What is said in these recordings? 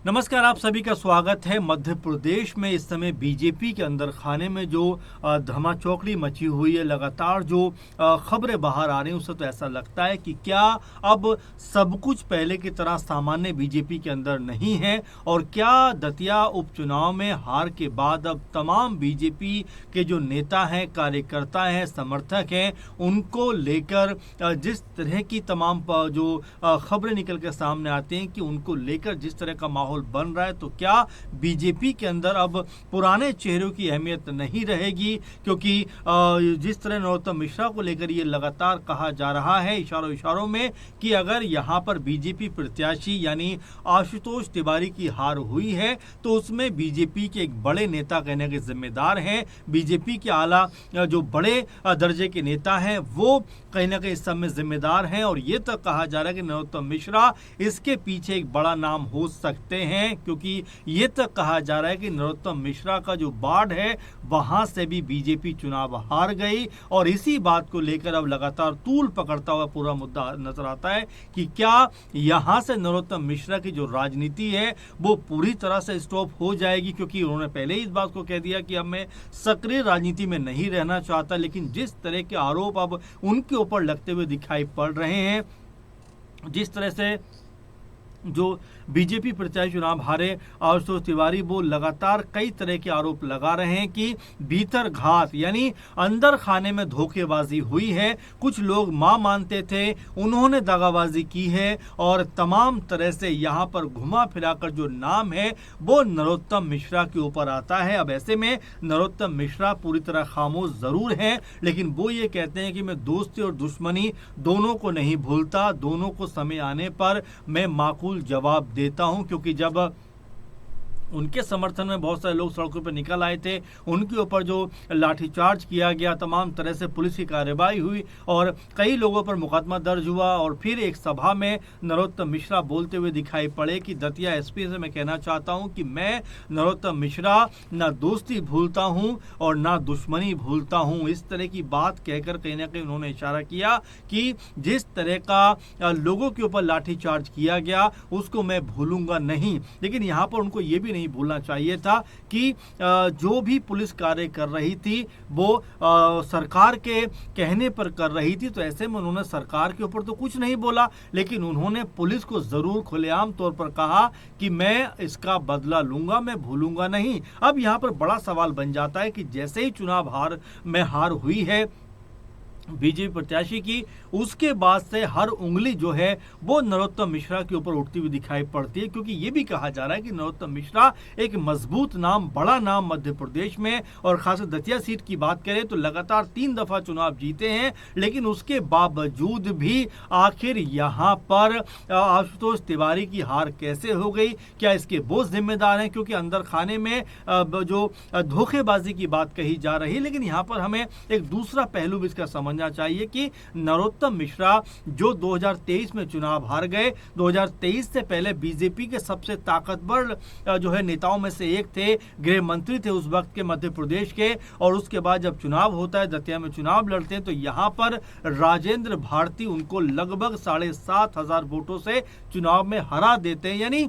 नमस्कार, आप सभी का स्वागत है। मध्य प्रदेश में इस समय बीजेपी के अंदर खाने में जो धमाचौकड़ी मची हुई है, लगातार जो खबरें बाहर आ रही हैं, उससे तो ऐसा लगता है कि क्या अब सब कुछ पहले की तरह सामान्य बीजेपी के अंदर नहीं है और क्या दतिया उपचुनाव में हार के बाद अब तमाम बीजेपी के जो नेता हैं, कार्यकर्ता हैं, समर्थक हैं, उनको लेकर जिस तरह की तमाम जो खबरें निकल कर सामने आती हैं कि उनको लेकर जिस तरह का माहौल बन रहा है, तो क्या बीजेपी के अंदर अब पुराने चेहरों की अहमियत नहीं रहेगी? क्योंकि जिस तरह नरोत्तम मिश्रा को लेकर ये लगातार कहा जा रहा है इशारों इशारों में कि अगर यहाँ पर बीजेपी प्रत्याशी यानी आशुतोष तिवारी की हार हुई है तो उसमें बीजेपी के एक बड़े नेता कहने के जिम्मेदार हैं। बीजेपी के आला जो बड़े दर्जे के नेता हैं वो कहीं ना कहीं इस सब में जिम्मेदार हैं और ये तक कहा जा रहा है कि नरोत्तम मिश्रा इसके पीछे एक बड़ा नाम हो सकते हैं, क्योंकि ये तक कहा जा रहा है कि नरोत्तम मिश्रा का जो बाढ़ है वहां से भी बीजेपी चुनाव हार गई और इसी बात को लेकर अब लगातार तूल पकड़ता हुआ पूरा मुद्दा नजर आता है कि क्या यहां से नरोत्तम मिश्रा की जो राजनीति है वो पूरी तरह से स्टॉप हो जाएगी, क्योंकि उन्होंने पहले ही इस बात को कह दिया कि अब मैं सक्रिय राजनीति में नहीं रहना चाहता। लेकिन जिस तरह के आरोप अब उनके ऊपर लगते हुए दिखाई पड़ रहे हैं, जिस तरह से जो बीजेपी प्रत्याशी चुनाव हारे आशुतोष तिवारी वो लगातार कई तरह के आरोप लगा रहे हैं कि भीतर घात यानी अंदर खाने में धोखेबाजी हुई है। कुछ लोग मां मानते थे, उन्होंने दगाबाजी की है और तमाम तरह से यहां पर घुमा फिराकर जो नाम है वो नरोत्तम मिश्रा के ऊपर आता है। अब ऐसे में नरोत्तम मिश्रा पूरी तरह खामोश जरूर हैं, लेकिन वो ये कहते हैं कि मैं दोस्ती और दुश्मनी दोनों को नहीं भूलता, दोनों को समय आने पर मैं माकूल जवाब देता हूं। क्योंकि जब उनके समर्थन में बहुत सारे लोग सड़कों पर निकल आए थे, उनके ऊपर जो लाठीचार्ज किया गया, तमाम तरह से पुलिस की कार्रवाई हुई और कई लोगों पर मुकदमा दर्ज हुआ और फिर एक सभा में नरोत्तम मिश्रा बोलते हुए दिखाई पड़े कि दतिया एसपी से मैं कहना चाहता हूं कि मैं नरोत्तम मिश्रा ना दोस्ती भूलता हूं और ना दुश्मनी भूलता हूं। इस तरह की बात कहकर कहीं ना कहीं उन्होंने इशारा किया कि जिस तरह का लोगों के ऊपर लाठीचार्ज किया गया उसको मैं भूलूंगा नहीं। लेकिन यहाँ पर उनको ये भी नहीं भूलना चाहिए था कि जो भी पुलिस कार्य कर रही थी वो सरकार के कहने पर कर रही थी, तो ऐसे में उन्होंने सरकार के ऊपर तो कुछ नहीं बोला, लेकिन उन्होंने पुलिस को जरूर खुलेआम तौर पर कहा कि मैं इसका बदला लूंगा, मैं भूलूंगा नहीं। अब यहां पर बड़ा सवाल बन जाता है कि जैसे ही चुनाव हार हुई है बीजेपी प्रत्याशी की, उसके बाद से हर उंगली जो है वो नरोत्तम मिश्रा के ऊपर उठती हुई दिखाई पड़ती है, क्योंकि ये भी कहा जा रहा है कि नरोत्तम मिश्रा एक मजबूत नाम, बड़ा नाम मध्य प्रदेश में और खासकर दतिया सीट की बात करें तो लगातार 3 दफा चुनाव जीते हैं, लेकिन उसके बावजूद भी आखिर यहाँ पर आशुतोष तिवारी की हार कैसे हो गई? क्या इसके वो जिम्मेदार हैं? क्योंकि अंदर खाने में जो धोखेबाजी की बात कही जा रही है, लेकिन यहाँ पर हमें एक दूसरा पहलू भी इसका समझ चाहिए कि नरोत्तम मिश्रा जो 2023 में चुनाव हार गए, 2023 से पहले बीजेपी के सबसे ताकतवर जो है नेताओं में से एक थे, गृह मंत्री थे उस वक्त के मध्य प्रदेश के, और उसके बाद जब चुनाव होता है, दतिया में चुनाव लड़ते हैं, तो यहां पर राजेंद्र भारती उनको लगभग 7,500 वोटों से चुनाव में हरा देते हैं। यानी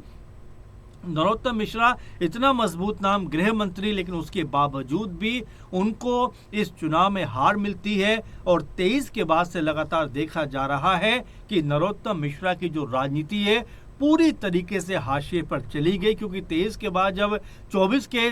नरोत्तम मिश्रा इतना मजबूत नाम, गृह मंत्री, लेकिन उसके बावजूद भी उनको इस चुनाव में हार मिलती है और 23 के बाद से लगातार देखा जा रहा है कि नरोत्तम मिश्रा की जो राजनीति है पूरी तरीके से हाशिए पर चली गई। क्योंकि 23 के बाद जब 24 के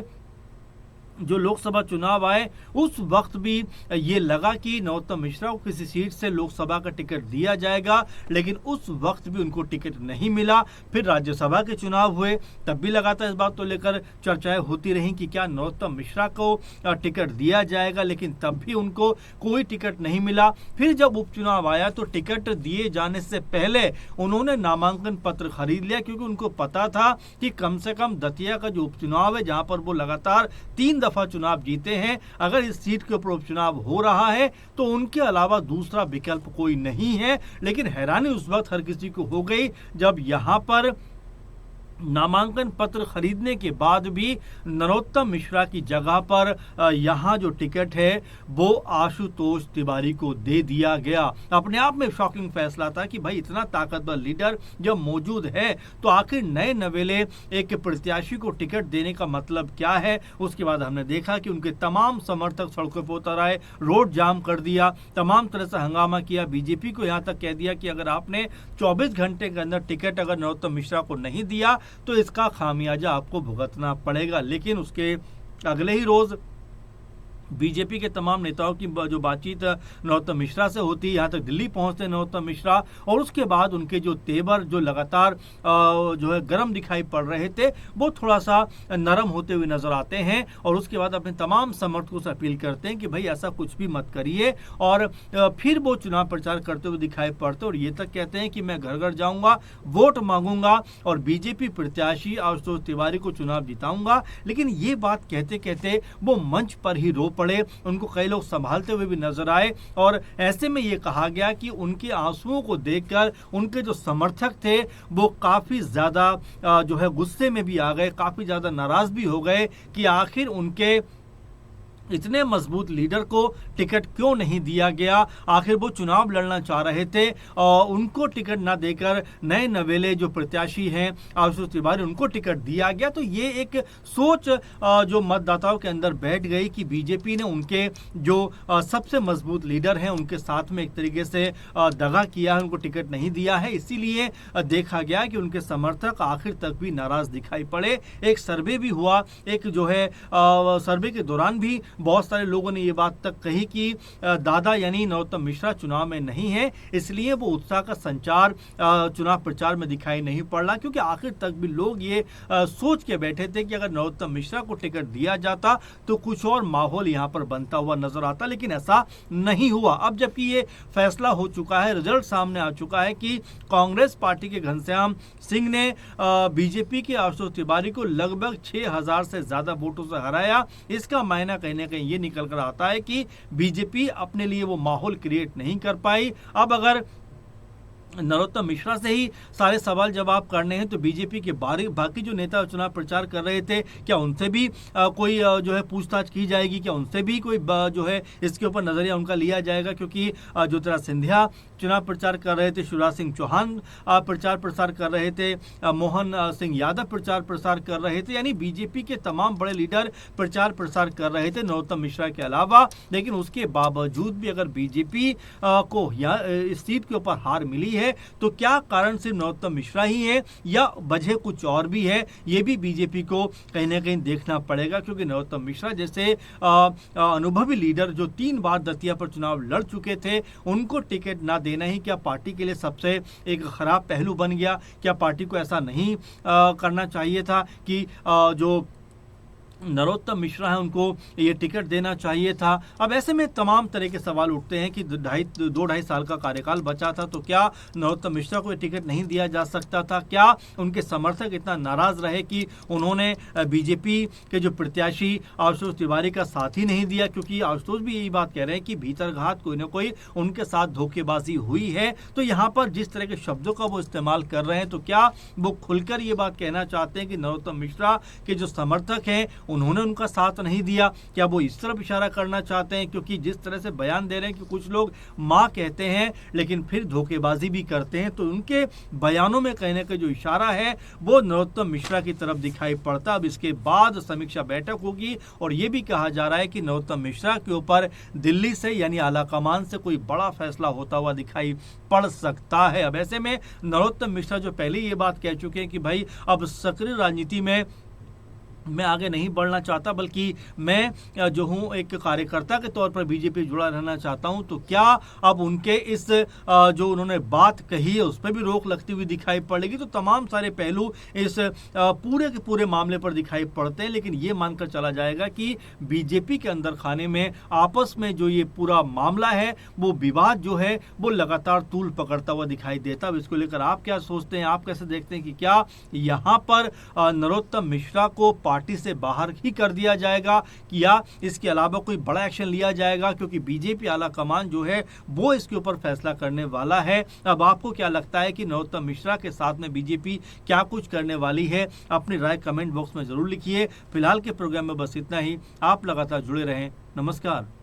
जो लोकसभा चुनाव आए उस वक्त भी ये लगा कि नरोत्तम मिश्रा को किसी सीट से लोकसभा का टिकट दिया जाएगा, लेकिन उस वक्त भी उनको टिकट नहीं मिला। फिर राज्यसभा के चुनाव हुए, तब भी लगातार इस बात को लेकर चर्चाएं होती रहीं कि क्या नरोत्तम मिश्रा को टिकट दिया जाएगा, लेकिन तब भी उनको कोई टिकट नहीं मिला। फिर जब उपचुनाव आया तो टिकट दिए जाने से पहले उन्होंने नामांकन पत्र खरीद लिया, क्योंकि उनको पता था कि कम से कम दतिया का जो उपचुनाव है, जहां पर वो लगातार 3 दफा चुनाव जीते हैं, अगर इस सीट के ऊपर उपचुनाव हो रहा है तो उनके अलावा दूसरा विकल्प कोई नहीं है। लेकिन हैरानी उस वक्त हर किसी को हो गई जब यहां पर नामांकन पत्र खरीदने के बाद भी नरोत्तम मिश्रा की जगह पर यहाँ जो टिकट है वो आशुतोष तिवारी को दे दिया गया। अपने आप में शॉकिंग फैसला था कि भाई इतना ताकतवर लीडर जब मौजूद है तो आखिर नए नवेले एक प्रत्याशी को टिकट देने का मतलब क्या है। उसके बाद हमने देखा कि उनके तमाम समर्थक सड़कों पर उतर आए, रोड जाम कर दिया, तमाम तरह से हंगामा किया, बीजेपी को यहाँ तक कह दिया कि अगर आपने 24 घंटे के अंदर टिकट अगर नरोत्तम मिश्रा को नहीं दिया तो इसका खामियाजा आपको भुगतना पड़ेगा। लेकिन उसके अगले ही रोज बीजेपी के तमाम नेताओं की जो बातचीत नरोत्तम मिश्रा से होती है, यहाँ तक दिल्ली पहुंचते नरोत्तम मिश्रा, और उसके बाद उनके जो तेवर जो लगातार जो है गर्म दिखाई पड़ रहे थे वो थोड़ा सा नरम होते हुए नजर आते हैं। और उसके बाद अपने तमाम समर्थकों से अपील करते हैं कि भाई ऐसा कुछ भी मत करिए, और फिर वो चुनाव प्रचार करते हुए दिखाई पड़ते और ये तक कहते हैं कि मैं घर घर जाऊंगा, वोट मांगूंगा और बीजेपी प्रत्याशी आशुतोष तिवारी को चुनाव जिताऊंगा। लेकिन ये बात कहते कहते वो मंच पर ही रो पड़े, उनको कई लोग संभालते हुए भी नजर आए, और ऐसे में ये कहा गया कि उनके आंसुओं को देखकर उनके जो समर्थक थे वो काफी ज्यादा जो है गुस्से में भी आ गए, काफी ज्यादा नाराज भी हो गए कि आखिर उनके इतने मजबूत लीडर को टिकट क्यों नहीं दिया गया। आखिर वो चुनाव लड़ना चाह रहे थे और उनको टिकट ना देकर नए नवेले जो प्रत्याशी हैं आशुतोष तिवारी उनको टिकट दिया गया। तो ये एक सोच जो मतदाताओं के अंदर बैठ गई कि बीजेपी ने उनके जो सबसे मजबूत लीडर हैं उनके साथ में एक तरीके से दगा किया है, उनको टिकट नहीं दिया है। इसीलिए देखा गया कि उनके समर्थक आखिर तक भी नाराज दिखाई पड़े। एक सर्वे भी हुआ, एक जो है सर्वे के दौरान भी बहुत सारे लोगों ने ये बात तक कही कि दादा यानी नरोत्तम मिश्रा चुनाव में नहीं है, इसलिए वो उत्साह का संचार चुनाव प्रचार में दिखाई नहीं पड़ रहा। क्योंकि आखिर तक भी लोग ये सोच के बैठे थे कि अगर नरोत्तम मिश्रा को टिकट दिया जाता तो कुछ और माहौल यहाँ पर बनता हुआ नजर आता, लेकिन ऐसा नहीं हुआ। अब जबकि ये फैसला हो चुका है, रिजल्ट सामने आ चुका है कि कांग्रेस पार्टी के घनश्याम सिंह ने बीजेपी के आशुतोष तिवारी को लगभग 6000 से ज्यादा वोटों से हराया। इसका मायना कहीं ना कहीं ये निकल कर आता है कि बीजेपी अपने लिए वो माहौल क्रिएट नहीं कर पाई। अब अगर नरोत्तम मिश्रा से ही सारे सवाल जवाब करने हैं तो बीजेपी के बाकी जो नेता चुनाव प्रचार कर रहे थे, क्या उनसे भी कोई जो है पूछताछ की जाएगी, क्या उनसे भी कोई जो है इसके ऊपर नजरिया उनका लिया जाएगा। क्योंकि ज्योतिरादित्य सिंधिया चुनाव प्रचार कर रहे थे, शिवराज सिंह चौहान प्रचार प्रसार कर रहे थे, मोहन सिंह यादव प्रचार प्रसार कर रहे थे, यानी बीजेपी के तमाम बड़े लीडर प्रचार प्रसार कर रहे थे नरोत्तम मिश्रा के अलावा। लेकिन उसके बावजूद भी अगर बीजेपी को इस सीट के ऊपर हार मिली है तो क्या कारण सिर्फ नरोत्तम मिश्रा ही है या वजह कुछ और भी है, ये भी बीजेपी को कहीं ना कहीं देखना पड़ेगा। क्योंकि नरोत्तम मिश्रा जैसे अनुभवी लीडर जो 3 बार दतिया पर चुनाव लड़ चुके थे, उनको टिकट ना देना ही क्या पार्टी के लिए सबसे एक खराब पहलू बन गया। क्या पार्टी को ऐसा नहीं करना चाहिए था कि जो नरोत्तम मिश्रा है उनको ये टिकट देना चाहिए था। अब ऐसे में तमाम तरह के सवाल उठते हैं कि 2-2.5 साल का कार्यकाल बचा था तो क्या नरोत्तम मिश्रा को ये टिकट नहीं दिया जा सकता था। क्या उनके समर्थक इतना नाराज रहे कि उन्होंने बीजेपी के जो प्रत्याशी आशुतोष तिवारी का साथ ही नहीं दिया। क्योंकि आशुतोष भी यही बात कह रहे हैं कि भीतरघात कोई ना कोई उनके साथ धोखेबाजी हुई है। तो यहाँ पर जिस तरह के शब्दों का वो इस्तेमाल कर रहे हैं तो क्या वो खुलकर ये बात कहना चाहते हैं कि नरोत्तम मिश्रा के जो समर्थक हैं उन्होंने उनका साथ नहीं दिया। क्या वो इस तरफ इशारा करना चाहते हैं? क्योंकि जिस तरह से बयान दे रहे हैं कि कुछ लोग मां कहते हैं लेकिन फिर धोखेबाजी भी करते हैं, तो उनके बयानों में कहने का जो इशारा है वो नरोत्तम मिश्रा की तरफ दिखाई पड़ता। अब इसके बाद समीक्षा बैठक होगी और ये भी कहा जा रहा है कि नरोत्तम मिश्रा के ऊपर दिल्ली से यानी आलाकमान से कोई बड़ा फैसला होता हुआ दिखाई पड़ सकता है। अब ऐसे में नरोत्तम मिश्रा जो पहले ये बात कह चुके हैं कि भाई अब सक्रिय राजनीति में मैं आगे नहीं बढ़ना चाहता, बल्कि मैं जो हूं एक कार्यकर्ता के तौर पर बीजेपी जुड़ा रहना चाहता हूं, तो क्या अब उनके इस जो उन्होंने बात कही है उस पर भी रोक लगती हुई दिखाई पड़ेगी। तो तमाम सारे पहलू इस पूरे के पूरे मामले पर दिखाई पड़ते हैं। लेकिन ये मानकर चला जाएगा कि बीजेपी के अंदर खाने में आपस में जो ये पूरा मामला है वो विवाद जो है वो लगातार तूल पकड़ता हुआ दिखाई देता। अब इसको लेकर आप क्या सोचते हैं, आप कैसे देखते हैं कि क्या यहाँ पर नरोत्तम मिश्रा को पार्टी से बाहर ही कर दिया जाएगा या इसके अलावा कोई बड़ा एक्शन लिया जाएगा, क्योंकि बीजेपी आला कमान जो है वो इसके ऊपर फैसला करने वाला है। अब आपको क्या लगता है कि नरोत्तम मिश्रा के साथ में बीजेपी क्या कुछ करने वाली है? अपनी राय कमेंट बॉक्स में जरूर लिखिए। फिलहाल के प्रोग्राम में बस इतना ही। आप लगातार जुड़े रहें। नमस्कार।